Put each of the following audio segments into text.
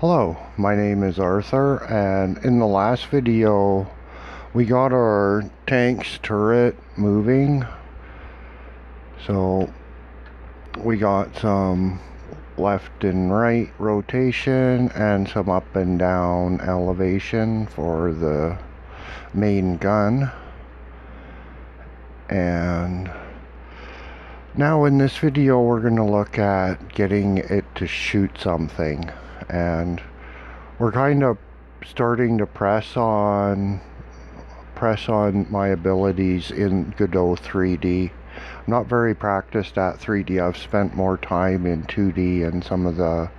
Hello, my name is Arthur, and in the last video we got our tank's turret moving. So we got some left and right rotation and some up and down elevation for the main gun. And now in this video we're going to look at getting it to shoot something, and we're kind of starting to press on my abilities in Godot 3D. I'm not very practiced at 3D. I've spent more time in 2D and some of the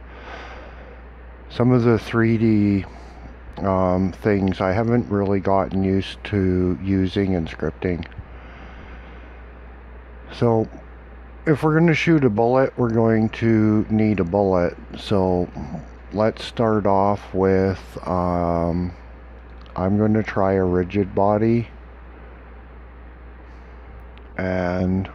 3D things I haven't really gotten used to using in scripting. So if we're going to shoot a bullet, we're going to need a bullet. So let's start off with I'm going to try a rigid body, and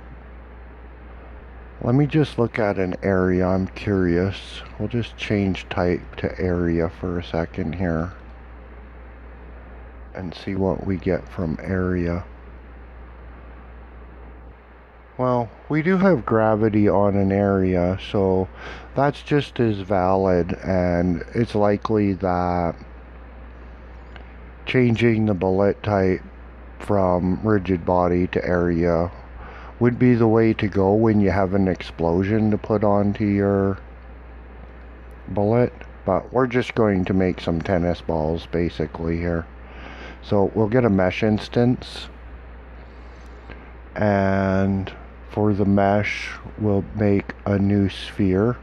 let me just look at an area. I'm curious. We'll just change type to area for a second here and see what we get from area. Well, we do have gravity on an area, so that's just as valid, and it's likely that changing the bullet type from rigid body to area would be the way to go when you have an explosion to put onto your bullet. But we're just going to make some tennis balls basically here. So we'll get a mesh instance, and for the mesh we'll make a new sphere.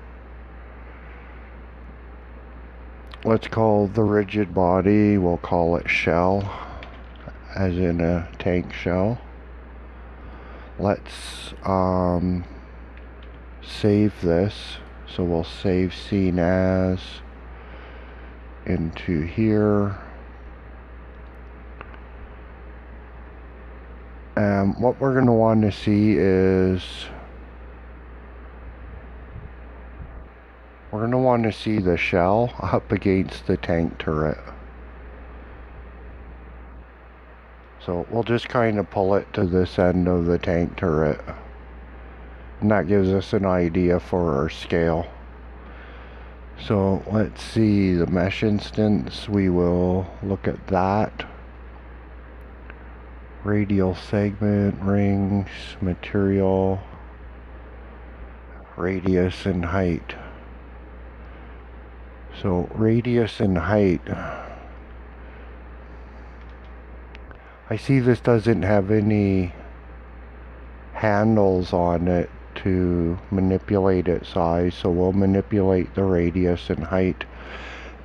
Let's call the rigid body, we'll call it shell, as in a tank shell. Let's save this. So we'll save scene as into here. And what we're going to want to see is we're going to want to see the shell up against the tank turret. So we'll just kind of pull it to this end of the tank turret, and that gives us an idea for our scale. So let's see the mesh instance. We will look at that. Radial segment, rings, material, radius and height. So radius and height, I see this doesn't have any handles on it to manipulate its size, so we'll manipulate the radius and height.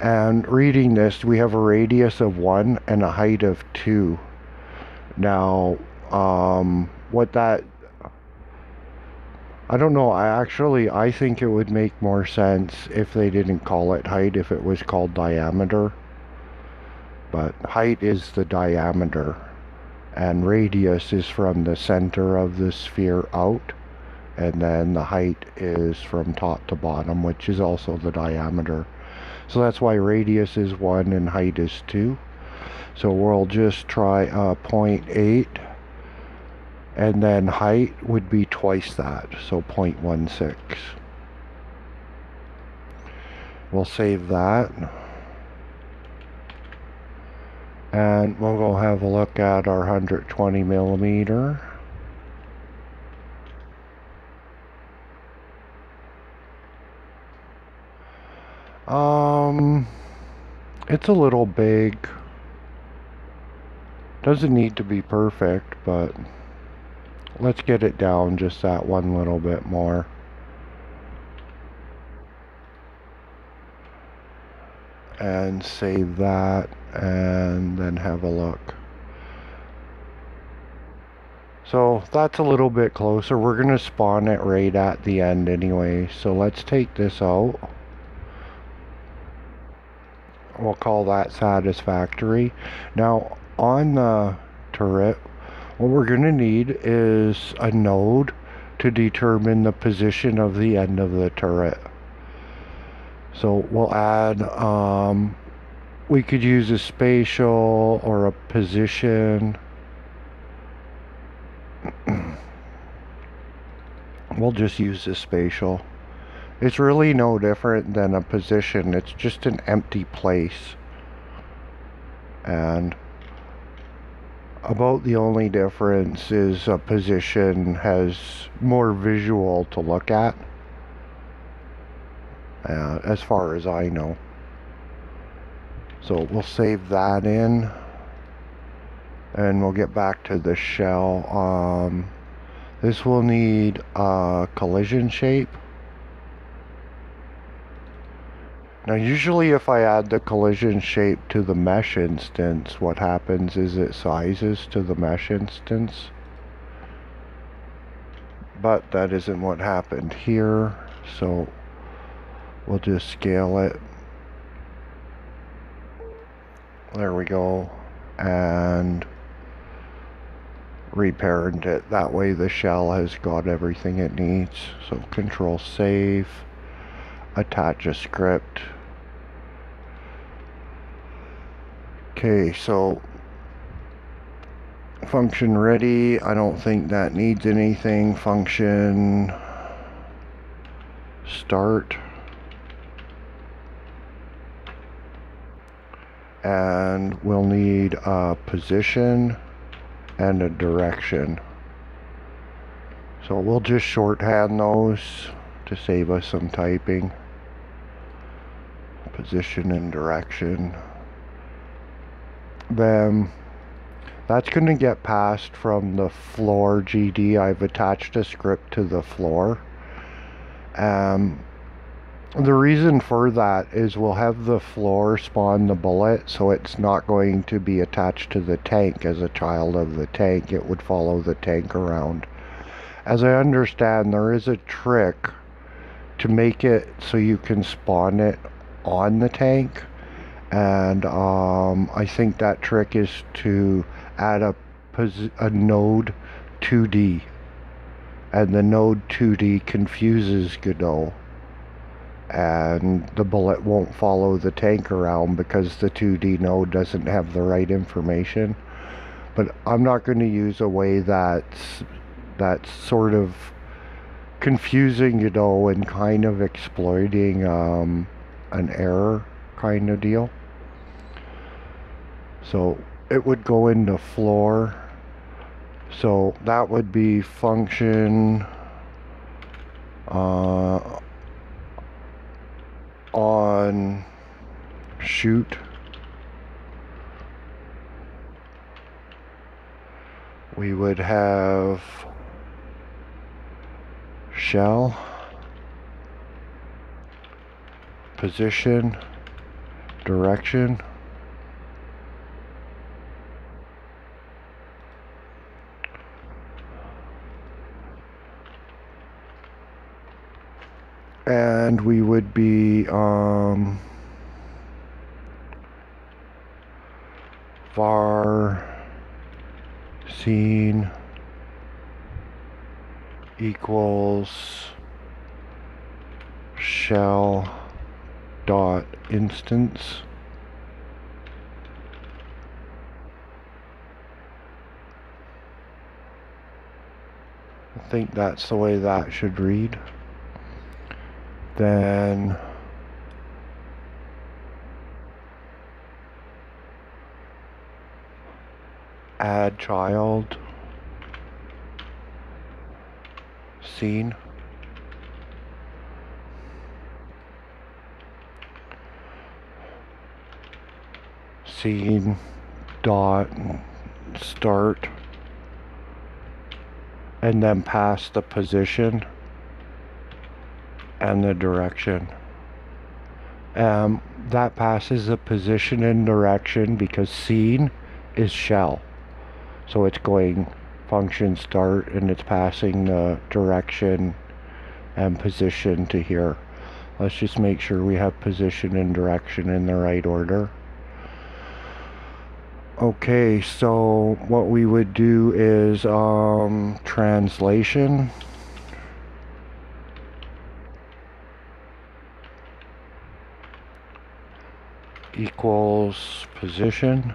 And reading this, we have a radius of 1 and a height of 2. Now, what that, I don't know, I think it would make more sense if they didn't call it height, if it was called diameter. But height is the diameter, and radius is from the center of the sphere out, and then the height is from top to bottom, which is also the diameter. So that's why radius is 1 and height is 2. So we'll just try 0.8, and then height would be twice that, so 0.16. We'll save that, and we'll go have a look at our 120 millimeter. It's a little big. Doesn't need to be perfect, but let's get it down just that one little bit more. And save that, and then have a look. So that's a little bit closer. We're going to spawn it right at the end anyway. So let's take this out. We'll call that satisfactory. Now on the turret, what we're going to need is a node to determine the position of the end of the turret. So we'll add, we could use a spatial or a position. We'll just use the spatial. It's really no different than a position. It's just an empty place. And about the only difference is a position has more visual to look at, as far as I know. So we'll save that in, and we'll get back to the shell. This will need a collision shape. Now usually if I add the collision shape to the mesh instance, what happens is it sizes to the mesh instance. But that isn't what happened here, so we'll just scale it. There we go. And reparent it. That way the shell has got everything it needs. So control save, attach a script. Okay, so function ready. I don't think that needs anything. Function start. And we'll need a position and a direction. So we'll just shorthand those to save us some typing. Position and direction. Then that's going to get passed from the floor GD. I've attached a script to the floor. The reason for that is we'll have the floor spawn the bullet, so it's not going to be attached to the tank as a child of the tank. It would follow the tank around. As I understand, there is a trick to make it so you can spawn it on the tank, and I think that trick is to add a node 2D, and the node 2D confuses Godot, and the bullet won't follow the tank around because the 2D node doesn't have the right information. But I'm not going to use a way that's sort of confusing Godot and kind of exploiting an error kind of deal. So it would go into floor. So that would be function on shoot. We would have shell, position, direction, and we would be var scene equals shell dot instance. I think that's the way that should read. Then add child scene, scene dot start, and then pass the position and the direction. That passes the position and direction because scene is shell, so it's going function start and it's passing the direction and position to here. Let's just make sure we have position and direction in the right order. Okay, so what we would do is translation. equals position.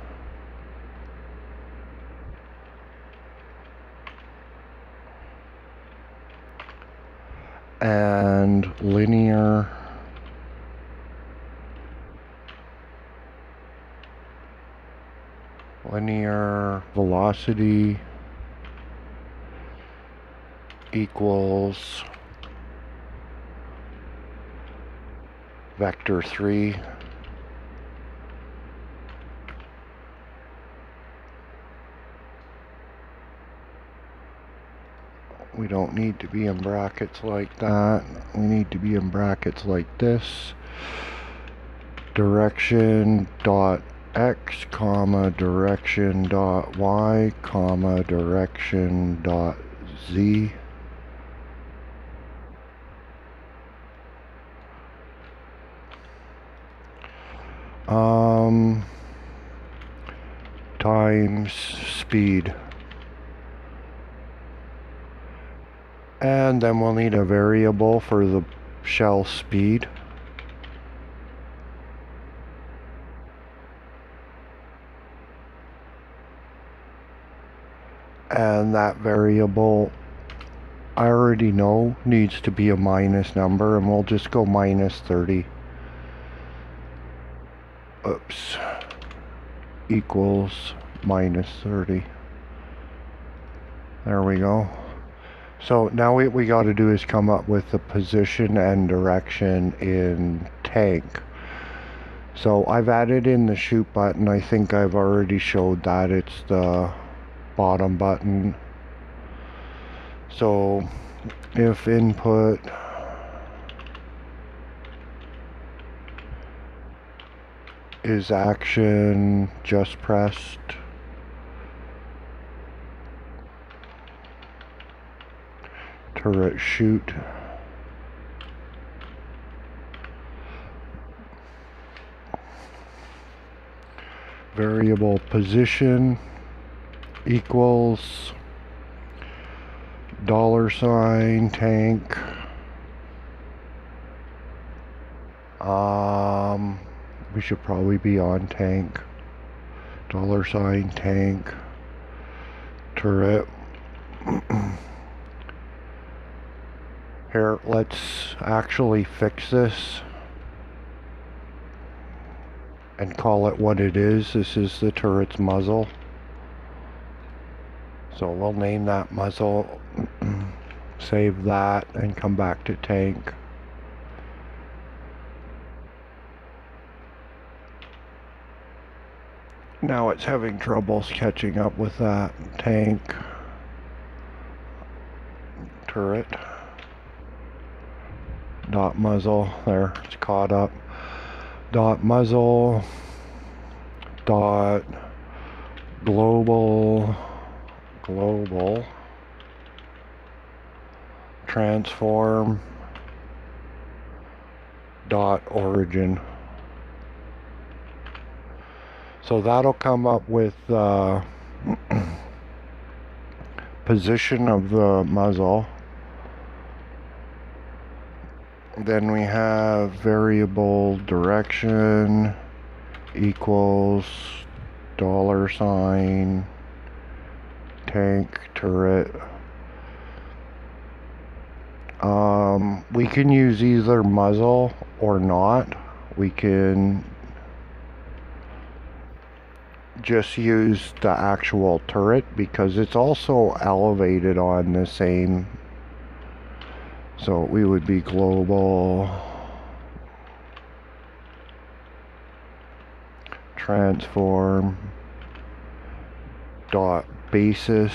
And linear velocity equals vector 3 we don't need to be in brackets like that. We need to be in brackets like this. Direction dot x comma direction dot y comma direction dot z. Times speed. And then we'll need a variable for the shell speed. And that variable, I already know, needs to be a minus number, and we'll just go minus 30. Oops. Equals minus 30. There we go. So now what we got to do is come up with the position and direction in tank. So I've added in the shoot button. I think I've already showed that. It's the bottom button. So if input is action just pressed, turret shoot, variable position equals $ tank we should probably be on tank, $ tank turret. Here, let's actually fix this and call it what it is. This is the turret's muzzle. So we'll name that muzzle, save that, and come back to tank. Now it's having troubles catching up with that. Tank, turret, dot muzzle, there, it's caught up. Dot muzzle, dot global transform dot origin. So that'll come up with position of the muzzle. Then we have variable direction equals $ tank turret. We can use either muzzle or not. We can just use the actual turret because it's also elevated on the same. So we would be global transform dot basis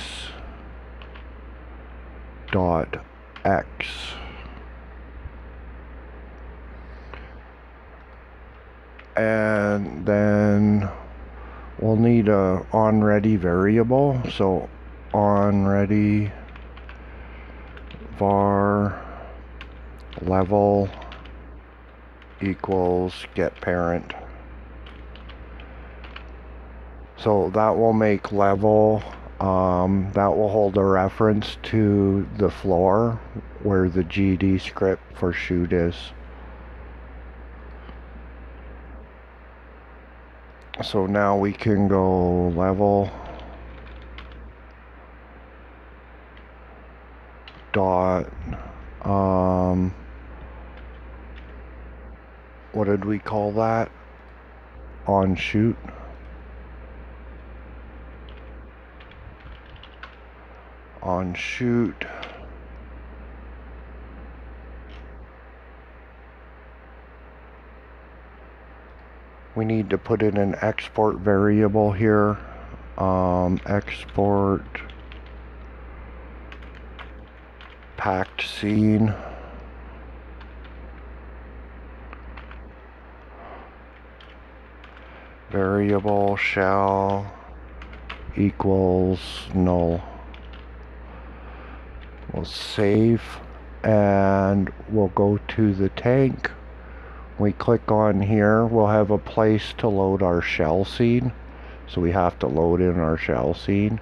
dot x. And then we'll need a onReady variable. So onReady var level equals get parent. So that will make level, that will hold a reference to the floor where the GD script for shoot is. So now we can go level dot what did we call that? On shoot. On shoot. We need to put in an export variable here. Export packed scene. Variable shell equals null. We'll save and we'll go to the tank. We click on here, we'll have a place to load our shell scene. So we have to load in our shell scene.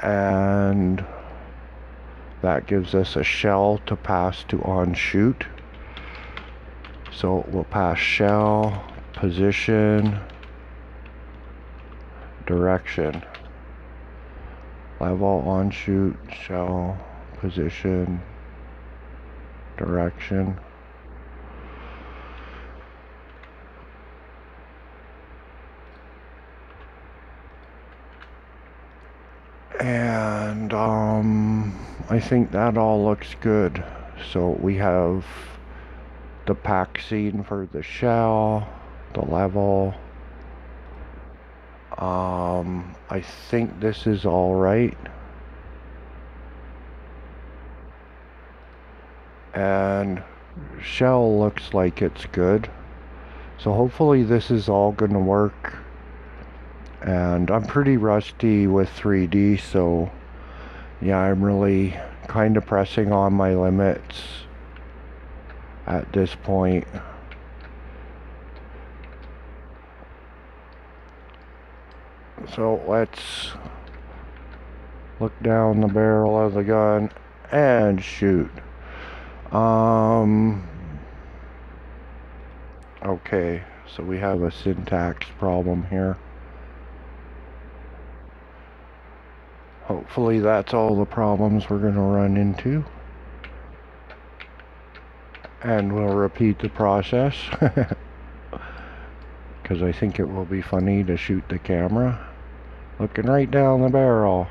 And that gives us a shell to pass to on shoot. So we'll pass shell, position, direction, level, on shoot, shell, position, direction. And I think that all looks good. So we have the pack scene for the shell, the level. I think this is all right. And shell looks like it's good. So hopefully this is all gonna work. And I'm pretty rusty with 3D, so yeah, I'm really kind of pressing on my limits at this point. So let's look down the barrel of the gun and shoot. Okay, so we have a syntax problem here. Hopefully that's all the problems we're going to run into. And we'll repeat the process. Because I think it will be funny to shoot the camera. Looking right down the barrel.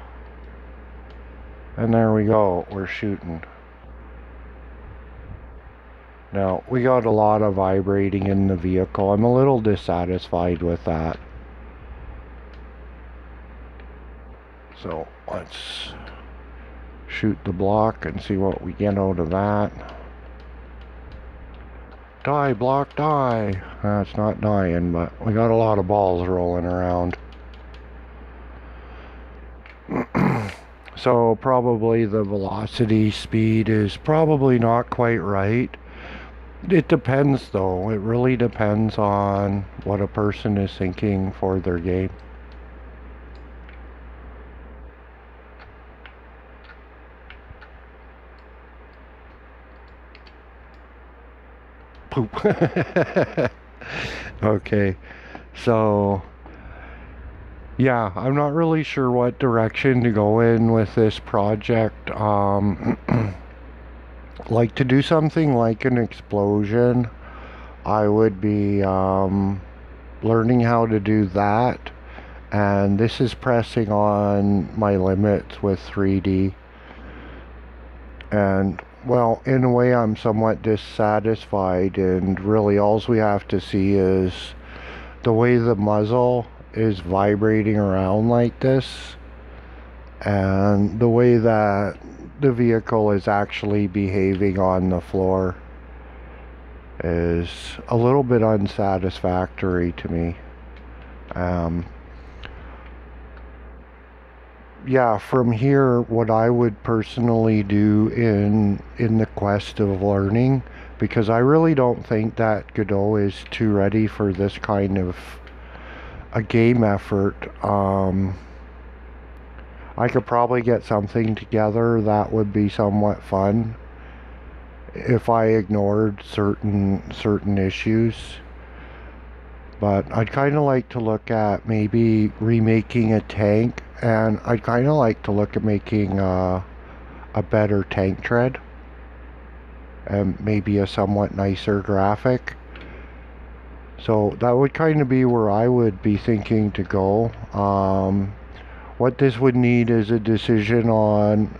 And there we go, we're shooting. Now, we got a lot of vibrating in the vehicle. I'm a little dissatisfied with that. So let's shoot the block and see what we get out of that. Die, block, die. It's not dying, but we got a lot of balls rolling around. So probably the velocity speed is probably not quite right. It depends though. It really depends on what a person is thinking for their game. Poop. Okay, so yeah, I'm not really sure what direction to go in with this project. Like to do something like an explosion, I would be learning how to do that, and this is pressing on my limits with 3D. And well, in a way I'm somewhat dissatisfied, and really all we have to see is the way the muzzle is vibrating around like this, and the way that the vehicle is actually behaving on the floor is a little bit unsatisfactory to me. Yeah, from here, what I would personally do in the quest of learning, because I really don't think that Godot is too ready for this kind of a game effort. I could probably get something together that would be somewhat fun if I ignored certain issues. But I'd kind of like to look at maybe remaking a tank, and I'd kind of like to look at making a better tank tread and maybe a somewhat nicer graphic. So that would kind of be where I would be thinking to go. What this would need is a decision on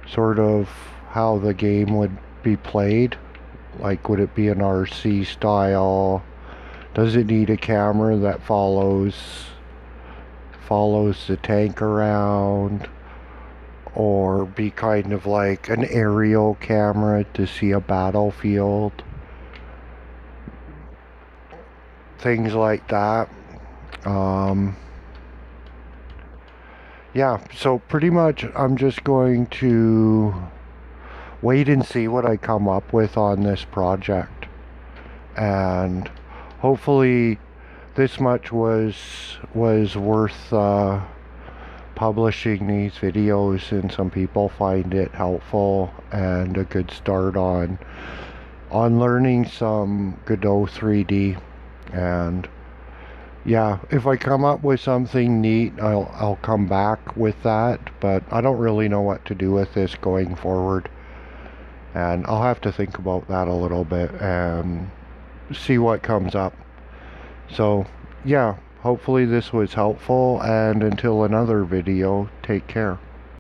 sort of how the game would be played. Like, would it be an RC style? Does it need a camera that follows the tank around? Or be kind of like an aerial camera to see a battlefield? Things like that. Yeah, so pretty much I'm just going to wait and see what I come up with on this project. And hopefully this much was worth publishing these videos, and some people find it helpful and a good start on learning some Godot 3D. And yeah, if I come up with something neat, I'll come back with that, but I don't really know what to do with this going forward, and I'll have to think about that a little bit and see what comes up. So yeah, hopefully this was helpful, and until another video, take care.